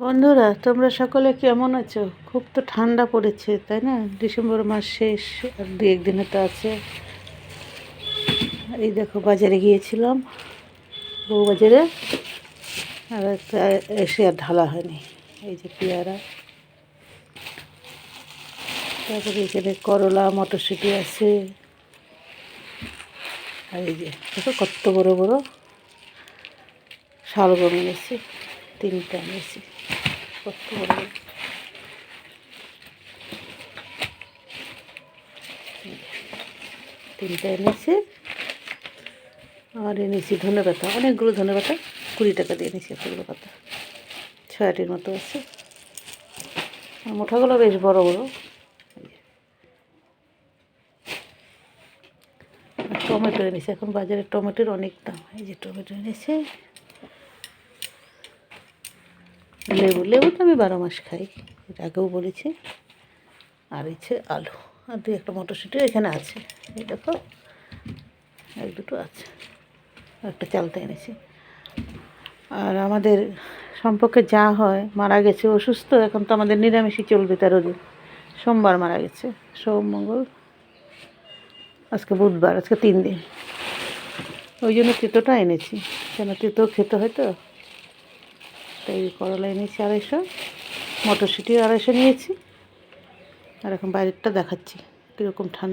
বন্ধুরা, তোমরা সকলে কেমন আছো? খুব তো ঠান্ডা পড়েছে, তাই না? ডিসেম্বর মাস শেষ, আর দু একদিনে তো আছে। এই দেখো, বাজারে গিয়েছিলাম, বউবাজারে, আর একটা এসে আর ঢালা হয়নি। এই যে পেয়ারা, তারপরে এখানে করলা, মটরশুঁটি আছে, আর এই যে দেখো কত বড় বড় শালগম এনেছি, 3টা এনেছি, কত বড় বড়। তিনটা এনেছি, আর এনেছি ধনেপাতা, অনেকগুলো ধনেপাতা, 20 টাকা দিয়ে এনেছি এতগুলো পাতা, 6-8-টির মতো আছে। আর মোটাগুলো বেশ বড় বড়। টমেটো এনেছি, এখন বাজারে টমেটোর অনেক দাম। এই যে টমেটো এনেছি, লেবু, লেবু তো আমি 12 মাস খাই, এর আগেও বলেছি। আর হচ্ছে আলু, আর 2-1টা মটরশুঁটি এখানে আছে, এই দেখো 1-2টো আছে। একটা চালতা এনেছি। আর আমাদের সম্পর্কে যা হয়, মারা গেছে, অসুস্থ, এখন তো আমাদের নিরামিষই চলবে 13 দিন। সোমবার মারা গেছে, সোম, মঙ্গল, আজকে বুধবার, আজকে 3 দিন। ওই জন্য তেঁতোটা এনেছি, কেন তেঁতো খেতে হয় তো। তাই করলা এনেছি 250, মটরশুঁটি 250 নিয়েছি। আর এখন বাইরেরটা দেখাচ্ছি কীরকম ঠান্ডা।